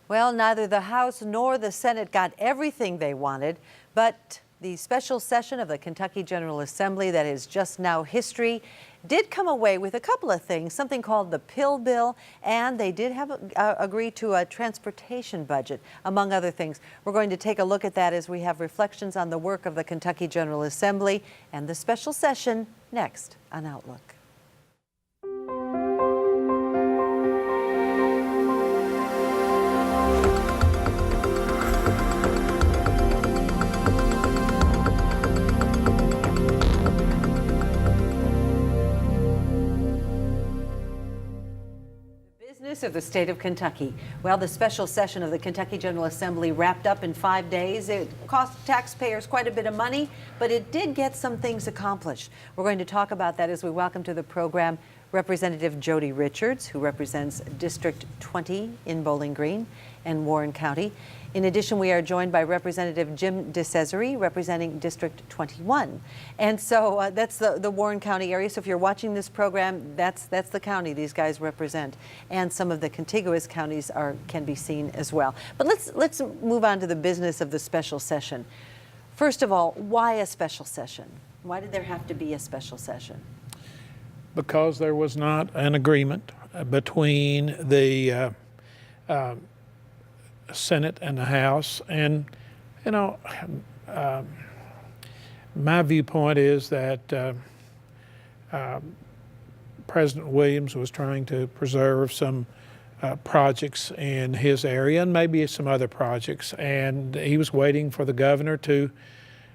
Well, neither the House nor the Senate got everything they wanted, but the special session of the Kentucky General Assembly that is just now history did come away with a couple of things, something called the Pill Bill, and they did have agree to a transportation budget, among other things. We're going to take a look at that as we have reflections on the work of the Kentucky General Assembly and the special session next on Outlook. Of the state of Kentucky. Well, the special session of the Kentucky General Assembly wrapped up in 5 days. It cost taxpayers quite a bit of money, but it did get some things accomplished. We're going to talk about that as we welcome to the program Representative Jody Richards, who represents District 20 in Bowling Green and Warren County. In addition, we are joined by Representative Jim DeCesare, representing District 21. And so that's the Warren County area. So if you're watching this program, that's the county these guys represent. And some of the contiguous counties can be seen as well. But let's move on to the business of the special session. First of all, why a special session? Why did there have to be a special session? Because there was not an agreement between the Senate and the House. And, you know, my viewpoint is that President Williams was trying to preserve some projects in his area and maybe some other projects. And he was waiting for the governor to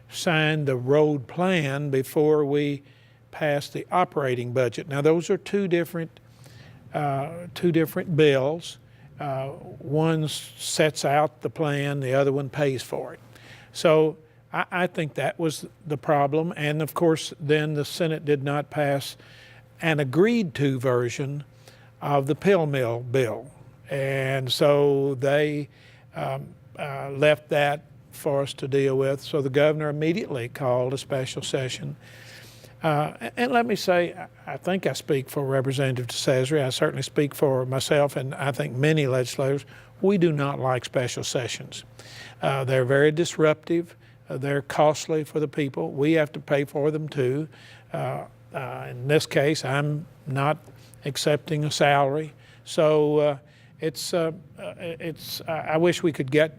sign the road plan before we passed the operating budget. Now, those are two different bills. One sets out the plan, the other one pays for it. So I think that was the problem. And of course, then the Senate did not pass an agreed to version of the pill mill bill. And so they left that for us to deal with. So the governor immediately called a special session. And let me say, I think I speak for Representative DeCesare. I certainly speak for myself, and I think many legislators. We do not like special sessions. They're very disruptive. They're costly for the people. We have to pay for them too. In this case, I'm not accepting a salary. So I wish we could get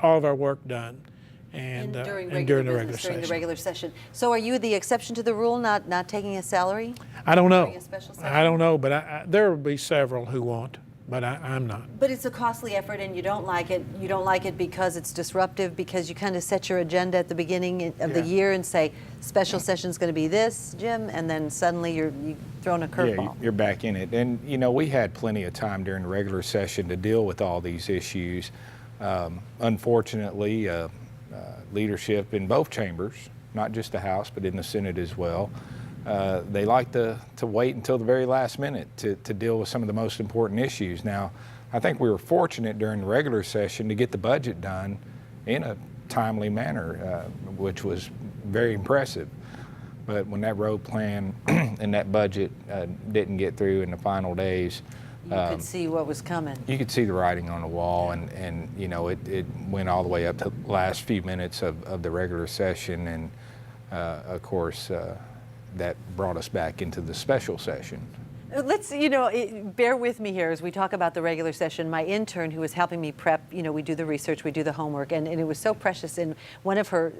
all of our work done. And during the regular session. So are you the exception to the rule, not taking a salary? I don't know. I don't know, but there will be several who won't, but I'm not. But it's a costly effort, and you don't like it. You don't like it because it's disruptive, because you kind of set your agenda at the beginning of the year and say, special session's going to be this, Jim, and then suddenly you're thrown a curveball. Yeah, you're back in it. And, you know, we had plenty of time during the regular session to deal with all these issues. Unfortunately, leadership in both chambers, not just the House, but in the Senate as well. They like to wait until the very last minute to deal with some of the most important issues. Now, I think we were fortunate during the regular session to get the budget done in a timely manner, which was very impressive. But when that road plan and that budget didn't get through in the final days, you could see what was coming. You could see the writing on the wall, and you know, it went all the way up to the last few minutes of the regular session, and of course that brought us back into the special session. Let's, bear with me here as we talk about the regular session. My intern who was helping me prep, we do the research, we do the homework, and it was so precious. In one of her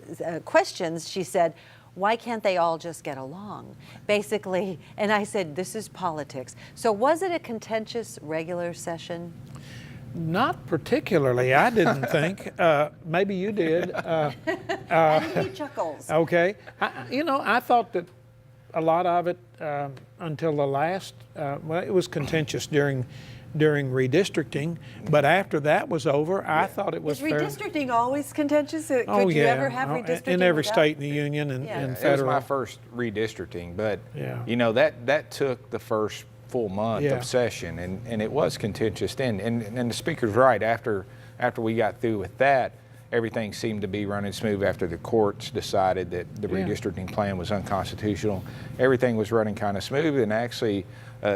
questions, she said, why can't they all just get along? Basically, and I said, this is politics. So was it a contentious regular session? Not particularly, I didn't think. Maybe you did. And he chuckles. Okay. I thought that a lot of it until the last, it was contentious during redistricting, but after that was over, I thought it was fair. Is redistricting always contentious? Could you ever have redistricting? In every state in the union and federal. It was my first redistricting, but that took the first full month of session, and it was contentious then. And the speaker's right. After we got through with that, everything seemed to be running smooth after the courts decided that the redistricting plan was unconstitutional. Everything was running kind of smooth, and actually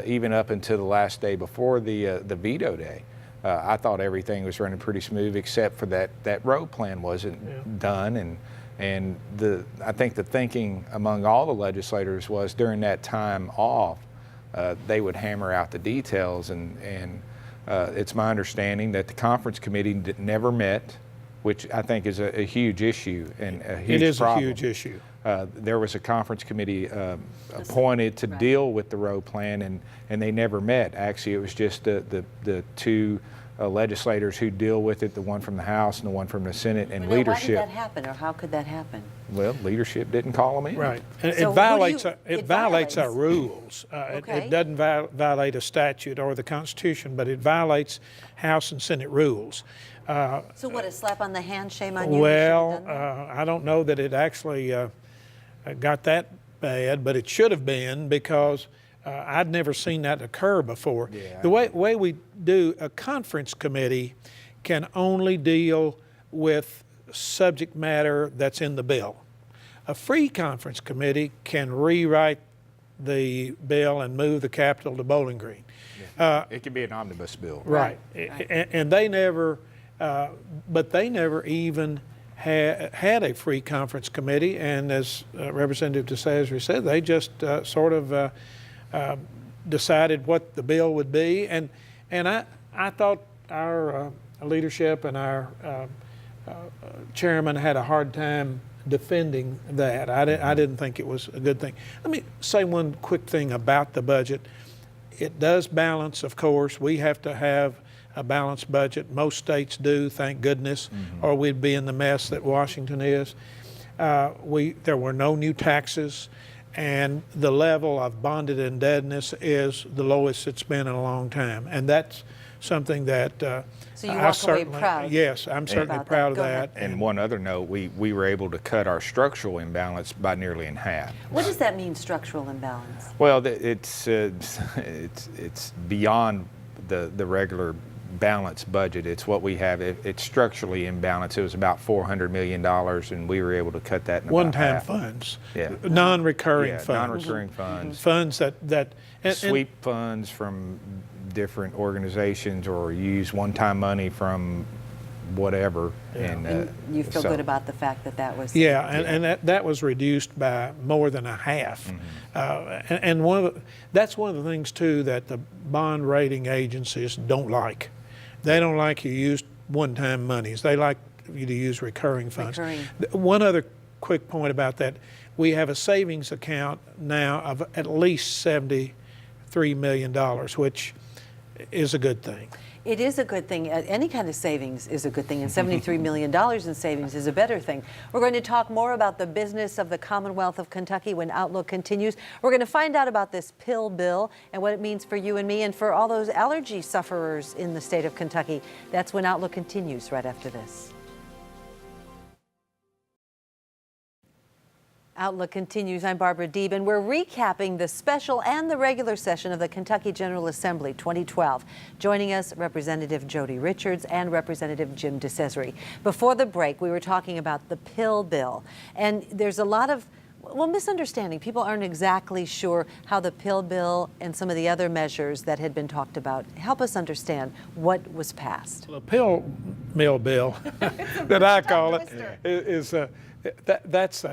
even up until the last day before the veto day, I thought everything was running pretty smooth except for that road plan wasn't done, and I think the thinking among all the legislators was during that time off, they would hammer out the details, and it's my understanding that the conference committee never met, which I think is a huge issue and a huge problem. It is a huge issue. There was a conference committee appointed to deal with the road plan, and they never met. Actually, it was just the two legislators who deal with it, the one from the House and the one from the Senate, and leadership. Why did that happen, or how could that happen? Well, leadership didn't call them in. Right. And So it violates our rules. Okay. It doesn't violate a statute or the Constitution, but it violates House and Senate rules. So what, a slap on the hand, shame on you? Well, I don't know that it actually got that bad, but it should have been, because I'd never seen that occur before. Yeah. The way we do, a conference committee can only deal with subject matter that's in the bill. A free conference committee can rewrite the bill and move the capital to Bowling Green. It could be an omnibus bill. Right. And they never, but they never even had a free conference committee, and as Representative DeCesare said, they just sort of decided what the bill would be, and I thought our leadership and our chairman had a hard time defending that. I didn't think it was a good thing. Let me say one quick thing about the budget. It does balance, of course. We have to have a balanced budget. Most states do, thank goodness, or we'd be in the mess that Washington is. There were no new taxes, and the level of bonded indebtedness is the lowest it's been in a long time. And that's something that So you walk away proud. Yes, I'm certainly about proud that. of Go that. And one other note, we were able to cut our structural imbalance by nearly in half. What does that mean, structural imbalance? Well, it's beyond the regular balanced budget. It's what we have. It's structurally imbalanced. It was about $400 million, and we were able to cut that in about One-time half. funds, Yeah. non-recurring funds. Non-recurring funds. Funds that Sweep funds from different organizations, or use one-time money from whatever. And you feel good about the fact that that was... Yeah, and that was reduced by more than a half. And that's one of the things, too, that the bond rating agencies don't like. They don't like you use one-time monies. They like you to use recurring funds. One other quick point about that, we have a savings account now of at least $73 million, which is a good thing. It is a good thing. Any kind of savings is a good thing, and $73 million in savings is a better thing. We're going to talk more about the business of the Commonwealth of Kentucky when Outlook continues. We're going to find out about this pill bill and what it means for you and me and for all those allergy sufferers in the state of Kentucky. That's when Outlook continues right after this. Outlook continues. I'm Barbara Deeb, and we're recapping the special and the regular session of the Kentucky General Assembly 2012. Joining us, Representative Jody Richards and Representative Jim DeCesare. Before the break, we were talking about the pill bill, and there's a lot of misunderstanding. People aren't exactly sure how the pill bill and some of the other measures that had been talked about. Help us understand what was passed. The pill mill bill that I call it is that's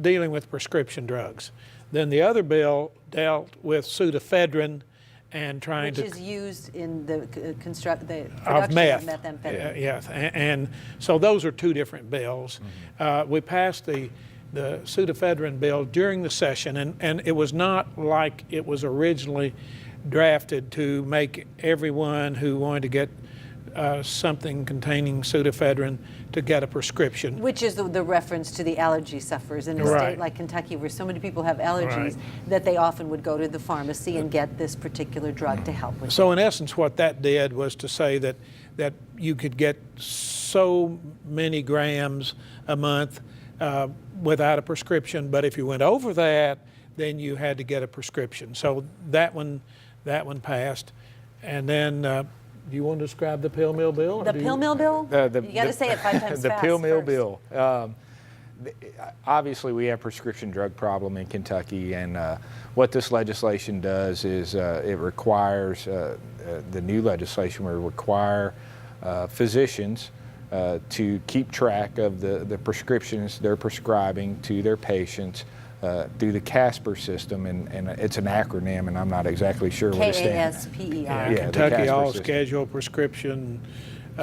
dealing with prescription drugs. Then the other bill dealt with pseudoephedrine and trying Which is used in the production of of meth. methamphetamine. Yes, and so those are two different bills. We passed the pseudoephedrine bill during the session, and it was not like it was originally drafted to make everyone who wanted to get something containing pseudoephedrine to get a prescription. Which is the reference to the allergy sufferers in a state like Kentucky, where so many people have allergies that they often would go to the pharmacy and get this particular drug to help with. So in essence, what that did was to say that you could get so many grams a month without a prescription, but if you went over that, then you had to get a prescription. So that one passed, and then. Do you want to describe the pill mill bill? The pill mill bill? You got to say it 5 times fast. The pill mill first. bill. obviously we have prescription drug problem in Kentucky, and what this legislation does is it requires, the new legislation will require physicians to keep track of the prescriptions they're prescribing to their patients through the Casper system, and it's an acronym, and I'm not exactly sure what it stands for. KASPER. Yeah, the Kentucky Casper All system. Schedule Prescription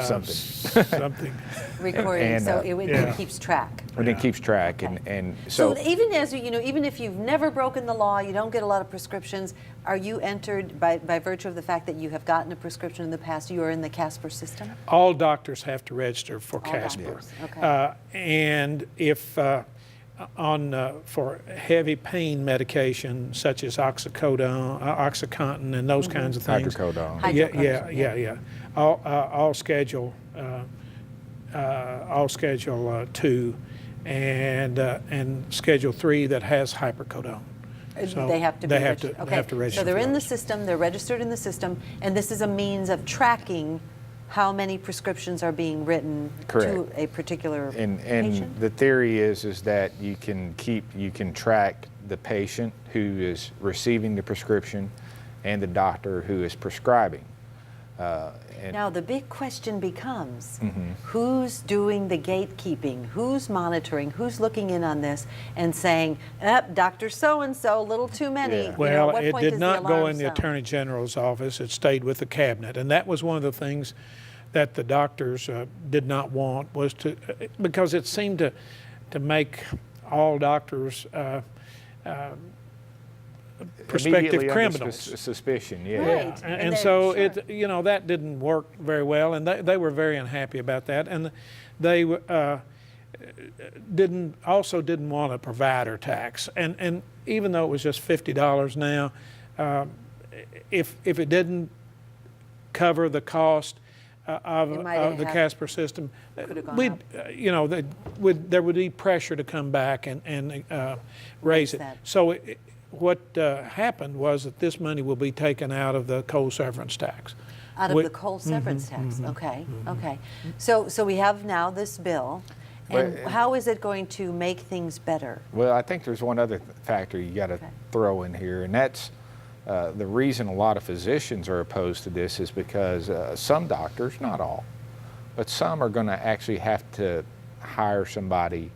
something. Recording, And, so yeah. it keeps track. And it keeps track, Okay. and So so even as you know, even if you've never broken the law, you don't get a lot of prescriptions, are you entered by virtue of the fact that you have gotten a prescription in the past, you are in the Casper system? All doctors have to register for All Casper. doctors, okay. And if for heavy pain medication such as Oxycontin and those kinds of things. hydrocodone. Hydrocodone, All Schedule 2 and Schedule 3 that has hypercodone. So They have to be they have registered. to, Okay. they have to register. So they're for in the those. system, they're registered in the system, and this is a means of tracking how many prescriptions are being written to Correct. a particular And patient? the theory is that you can track the patient who is receiving the prescription and the doctor who is prescribing. And Now, the big question becomes, Mm-hmm. who's doing the gatekeeping? Who's monitoring? Who's looking in on this and saying, Dr. So-and-so, a little too many? Yeah. You know, Well, at what it point did does not the go alarm in the sound? Attorney General's office. It stayed with the cabinet. And that was one of the things that the doctors did not want, was to, because it seemed to make all doctors prospective immediately under criminals. suspicion, yeah. Right. And then, so sure. that didn't work very well, and they were very unhappy about that. And they didn't want a provider tax. And even though it was just $50 now, if it didn't cover the cost of It might the have- Casper system, Could've gone we'd, up. there would be pressure to come back and raise it. that. So what happened was that this money will be taken out of the coal severance tax. Out of We- the coal severance tax, okay, okay. So we have now this bill, and Well, how is it going to make things better? Well, I think there's one other factor you got to throw in here, and that's the reason a lot of physicians are opposed to this is because some doctors, not all, but some are going to actually have to hire somebody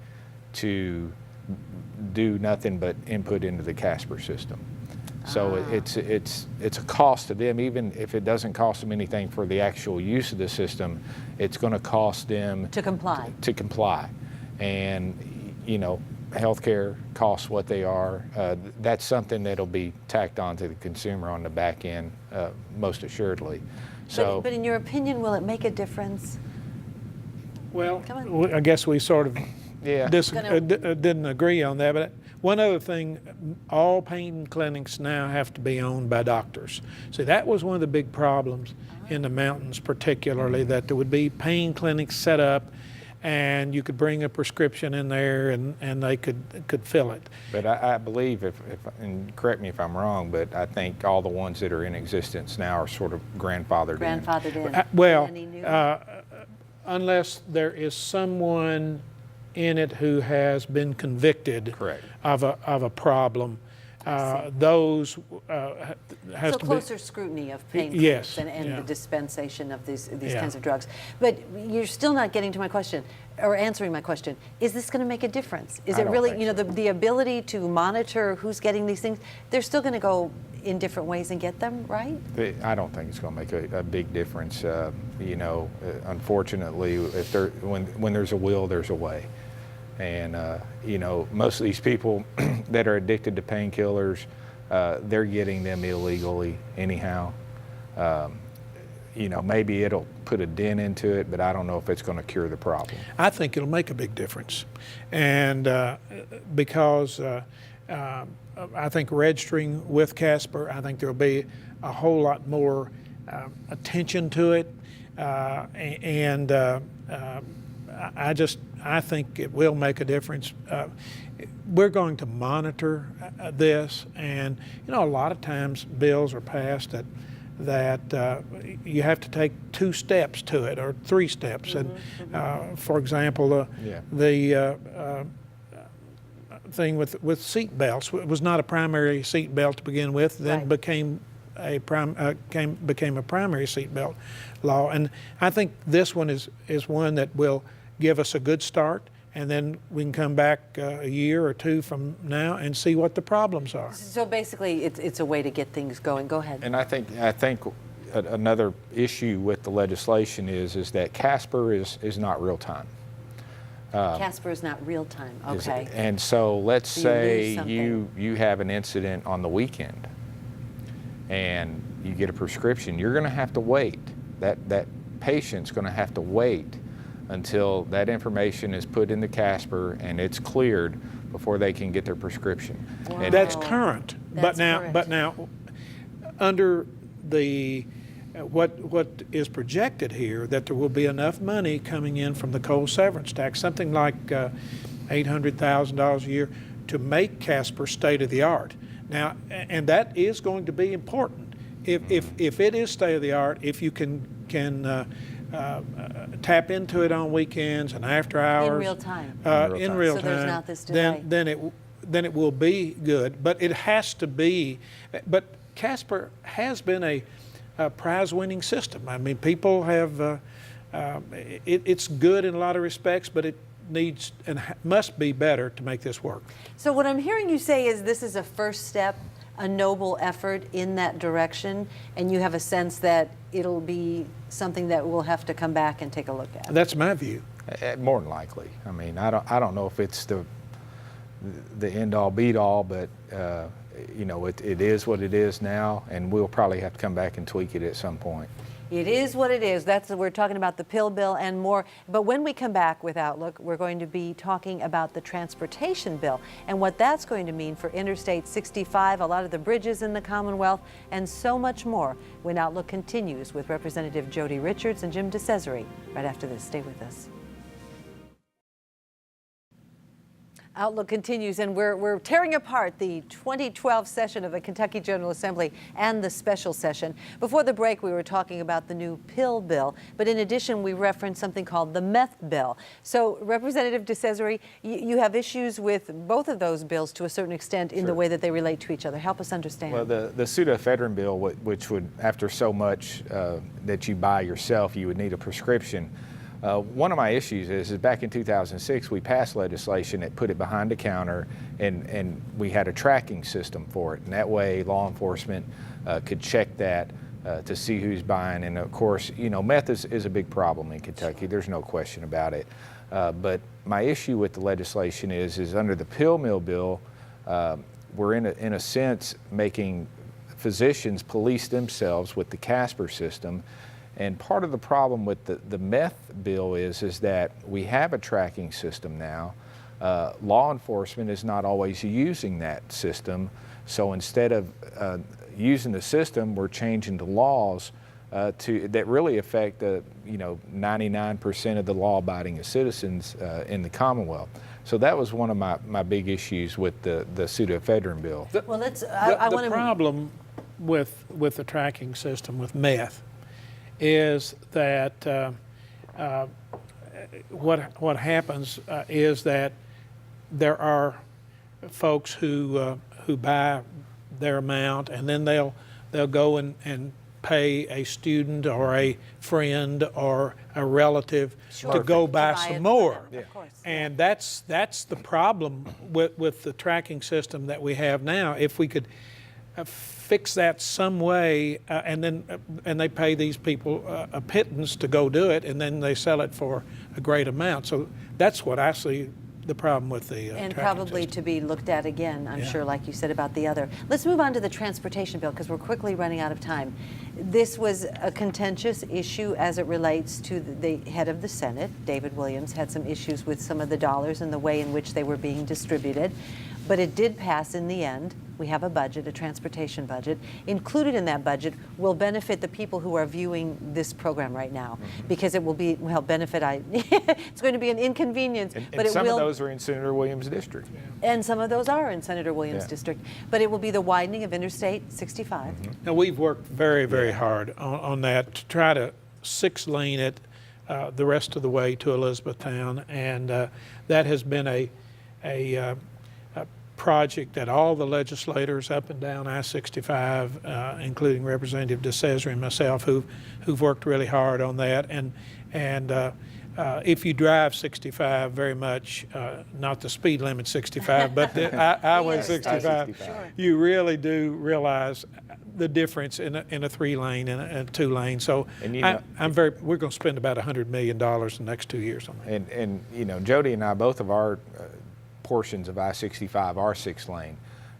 to do nothing but input into the Casper system. So it's a cost to them, even if it doesn't cost them anything for the actual use of the system. It's going to cost them To comply. to comply, and healthcare costs what they are. That's something that'll be tacked on to the consumer on the back end, most assuredly. So But in your opinion, will it make a difference? Well, Come on. I guess we sort of yeah, didn't agree on that. But one other thing, all pain clinics now have to be owned by doctors. See, that was one of the big problems in the mountains, particularly, that there would be pain clinics set up, and you could bring a prescription in there, and they could fill it. but I believe, if and correct me if I'm wrong, but I think all the ones that are in existence now are sort of grandfathered in. Grandfathered in? Well, Any new? unless there is someone in it who has been convicted Correct. of a problem, those has So to be. closer scrutiny of pain Yes, clinics and yeah. the dispensation of these Yeah. kinds of drugs. But you're still not getting to my question, or answering my question. Is this going to make a difference? Is I it don't really, think so. the ability to monitor who's getting these things, they're still going to go in different ways and get them, right? I don't think it's going to make a big difference. Unfortunately, when there's a will, there's a way. And most of these people that are addicted to painkillers, they're getting them illegally anyhow. Maybe it'll put a dent into it, but I don't know if it's going to cure the problem. I think it'll make a big difference, and because I think registering with Casper, I think there'll be a whole lot more attention to it, and I think it will make a difference. We're going to monitor this, and a lot of times bills are passed that you have to take 2 steps to it, or 3 steps. And for example, Yeah. the thing with seat belts. It was not a primary seat belt to begin with, then Right. became a primary seat belt law. And I think this one is one that will give us a good start, and then we can come back a year or two from now and see what the problems are. So basically, it's a way to get things going. Go ahead. And I think another issue with the legislation is that Casper is not real time. Casper is not real time. Okay. And so let's So you lose say you something. have an incident on the weekend and you get a prescription, you're going to have to wait. That patient's going to have to wait until that information is put into Casper and it's cleared before they can get their prescription. Wow. And That's current. That's But current. now, under the what is projected here, that there will be enough money coming in from the coal severance tax, something like $800,000 a year, to make Casper state of the art. Now, and that is going to be important. If it is state of the art, if you can tap into it on weekends and after hours, real time. in real So time, there's not this delay. then it will be good. But it has to be. But Casper has been a prize-winning system. I mean, people have. It's good in a lot of respects, but it needs and must be better to make this work. So what I'm hearing you say is this is a first step, a noble effort in that direction, and you have a sense that it'll be something that we'll have to come back and take a look at. That's my view. more than likely. I mean, I don't know if it's the end all beat all, but you know, it is what it is now, and we'll probably have to come back and tweak it at some point. It is what it is. We're talking about the pill bill and more. But when we come back with Outlook, we're going to be talking about the transportation bill and what that's going to mean for Interstate 65, a lot of the bridges in the Commonwealth, and so much more when Outlook continues with Representative Jody Richards and Jim DeCesare. Right after this, stay with us. Outlook continues, and we're tearing apart the 2012 session of the Kentucky General Assembly and the special session. Before the break, we were talking about the new pill bill, but in addition, we referenced something called the Meth Bill. So, Representative DeCesare, you have issues with both of those bills to a certain extent in the way that they relate to each other. Help us understand. Well, the pseudoephedrine bill, which would, after so much that you buy yourself, you would need a prescription. One of my issues is back in 2006, we passed legislation that put it behind the counter, and we had a tracking system for it. And that way, law enforcement could check that to see who's buying. And of course, you know, meth is a big problem in Kentucky. There's no question about it. But my issue with the legislation is under the pill mill bill, we're in a sense making physicians police themselves with the Casper system. And part of the problem with the meth bill is that we have a tracking system now. Law enforcement is not always using that system. So instead of using the system, we're changing the laws that really affect 99% of the law-abiding citizens in the Commonwealth. So that was one of my big issues with the pseudoephedrine bill. Well, let's. The problem with the tracking system with meth is that what happens is that there are folks who buy their amount, and then they'll go and pay a student or a friend or a relative to go buy some more. Of course. And that's the problem with the tracking system that we have now. If we could fix that some way, and they pay these people a pittance to go do it, and then they sell it for a great amount. So that's what I see the problem with the and tracking probably system. to be looked at again, I'm Yeah. sure, like you said about the other. Let's move on to the transportation bill because we're quickly running out of time. This was a contentious issue as it relates to the head of the Senate. David Williams had some issues with some of the dollars and the way in which they were being distributed, but it did pass in the end. We have a budget, a transportation budget. Included in that budget will benefit the people who are viewing this program right now, because it will be, well, benefit, it's going to be an inconvenience, And but it some will. of those are in Senator Williams' district. And some of those are in Senator Williams' Yeah. district. But it will be the widening of Interstate 65. Now, we've worked very, very hard on that to try to 6-lane it the rest of the way to Elizabethtown, and that has been a project that all the legislators up and down I-65, including Representative DeCesare and myself, who've worked really hard on that. And if you drive 65 very much, not the speed limit 65, but the Highway 65, you really do realize the difference in a 3-lane and a 2-lane. So we're going to spend about $100 million in the next 2 years on that. And you know, Jody and I, both of our portions of I-65 are 6-lane,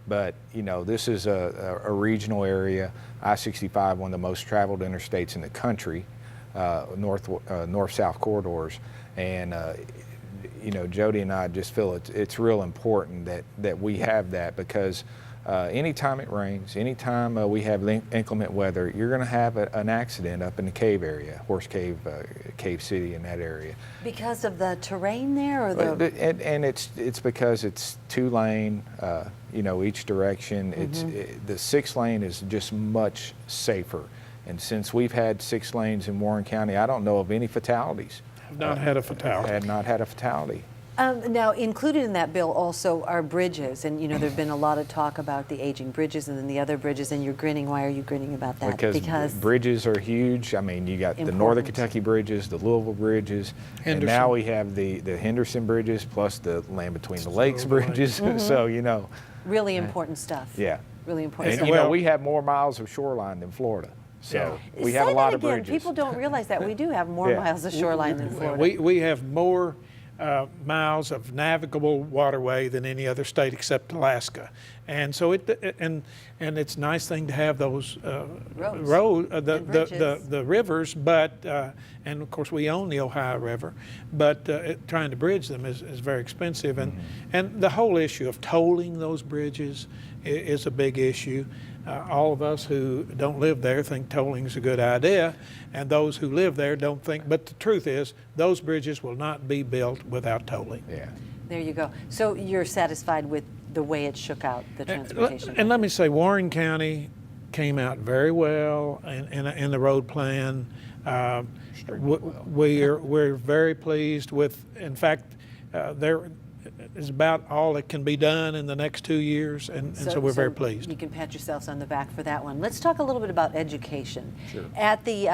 but you know, this is a regional area. I-65, one of the most traveled interstates in the country, north-south corridors, and you know, Jody and I just feel it's real important that we have that, because anytime it rains, anytime we have inclement weather, you're going to have an accident up in the cave area, Horse Cave, Cave City, in that area. Because of the terrain there, or the? And it's because it's 2-lane, you know, each direction. The 6-lane is just much safer. And since we've had 6 lanes in Warren County, I don't know of any fatalities. Have not had a fatality. Had not had a fatality. Now, included in that bill also are bridges, and you know, there've been a lot of talk about the aging bridges and then the other bridges, and you're grinning. Why are you grinning about that? Because bridges are huge. I mean, you got the Northern Kentucky bridges, the Louisville bridges, and now we have the Henderson bridges, plus the Land Between the Lakes bridges. So, you know. Really important stuff. Yeah. Really important And, stuff. you know, we have more miles of shoreline than Florida. So we have a lot of bridges. People don't realize that. We do have more miles of shoreline than Florida. We have more miles of navigable waterway than any other state except Alaska, and so and it's a nice thing to have those the rivers, but and of course we own the Ohio River, but trying to bridge them is very expensive, and the whole issue of tolling those bridges is a big issue. All of us who don't live there think tolling is a good idea, and those who live there don't think. But the truth is, those bridges will not be built without tolling. Yeah. There you go. So you're satisfied with the way it shook out, the transportation? And let me say, Warren County came out very well in the road plan. We're very pleased with. In fact, there is about all that can be done in the next 2 years, and so we're very pleased. You can pat yourselves on the back for that one. Let's talk a little bit about education. Sure. At the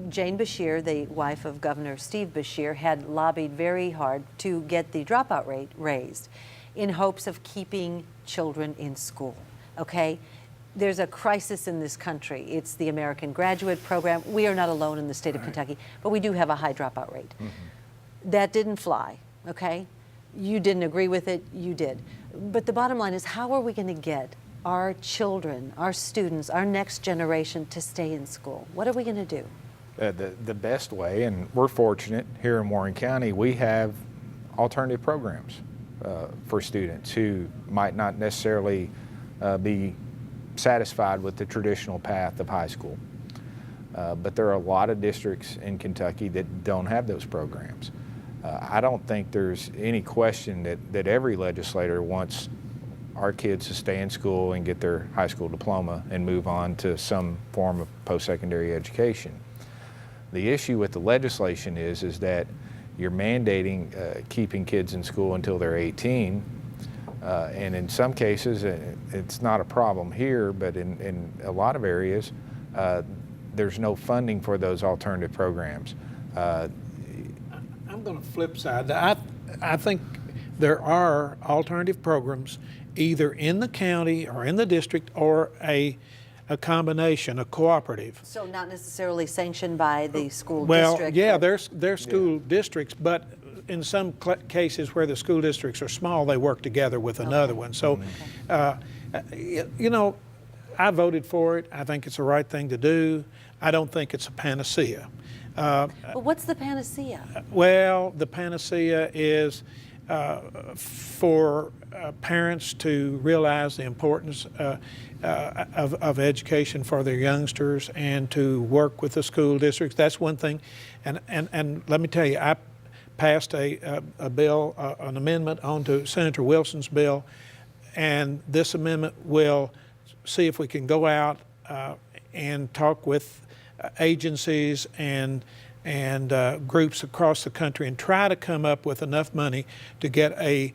Jane Beshear, the wife of Governor Steve Beshear, had lobbied very hard to get the dropout rate raised in hopes of keeping children in school. Okay? There's a crisis in this country. It's the American Graduate Program. We are not alone in the state of Kentucky, but we do have a high dropout rate. That didn't fly, okay? You didn't agree with it, you did. But the bottom line is, how are we going to get our children, our students, our next generation to stay in school? What are we going to do? The best way, and we're fortunate here in Warren County, we have alternative programs for students who might not necessarily be satisfied with the traditional path of high school. But there are a lot of districts in Kentucky that don't have those programs. I don't think there's any question that every legislator wants our kids to stay in school and get their high school diploma and move on to some form of post-secondary education. The issue with the legislation is that you're mandating keeping kids in school until they're 18, and in some cases it's not a problem here, but in a lot of areas there's no funding for those alternative programs. I'm going to flip side. I think there are alternative programs either in the county or in the district, or a combination, a cooperative. So not necessarily sanctioned by the school Well, district? yeah, they're school districts, but in some cases where the school districts are small, they work together with another one. So, you know, I voted for it. I think it's the right thing to do. I don't think it's a panacea. But what's the panacea? Well, the panacea is for parents to realize the importance of education for their youngsters and to work with the school districts. That's one thing. And let me tell you, I passed a bill, an amendment onto Senator Wilson's bill, and this amendment will see if we can go out and talk with agencies and groups across the country and try to come up with enough money to get a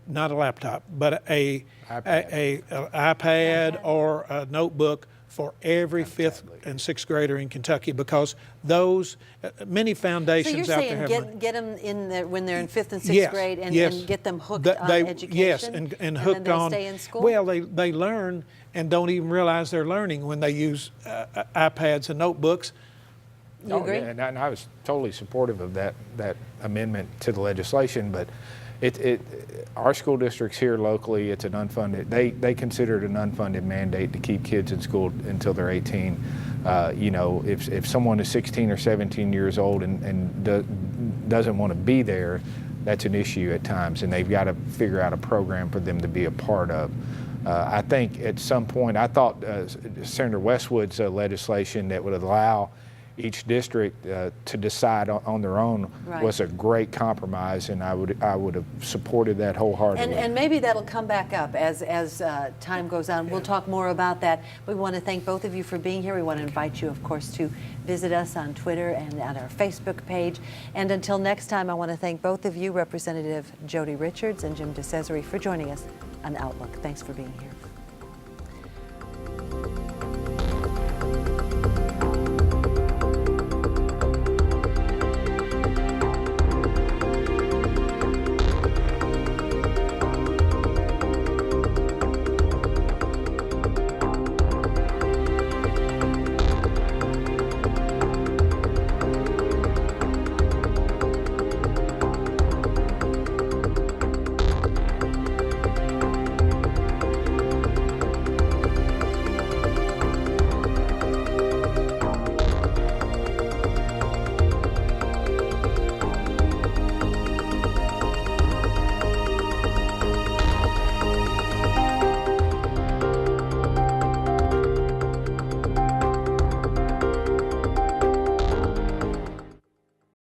not a laptop, but a iPad or a notebook for every fifth and sixth grader in Kentucky, because those many So foundations you're out there saying have get them in there when they're in fifth and sixth Yes, grade and, yes. and get them hooked Th- on they- education? Yes, and hooked then they on. stay in school? Well, they learn and don't even realize they're learning when they use iPads and notebooks. You agree? Yeah, and I was totally supportive of that amendment to the legislation, but our school districts here locally, it's an unfunded, they consider it an unfunded mandate to keep kids in school until they're 18. You know, if someone is 16 or 17 years old and doesn't want to be there, that's an issue at times, and they've got to figure out a program for them to be a part of. I think at some point, I thought Senator Westwood's legislation that would allow each district to decide on their own was a great compromise, and I would have supported that wholeheartedly. And maybe that'll come back up as time goes on. We'll talk more about that. We want to thank both of you for being here. We want to invite you, of course, to visit us on Twitter and on our Facebook page. And until next time, I want to thank both of you, Representative Jody Richards and Jim DeCesare, for joining us on Outlook. Thanks for being here.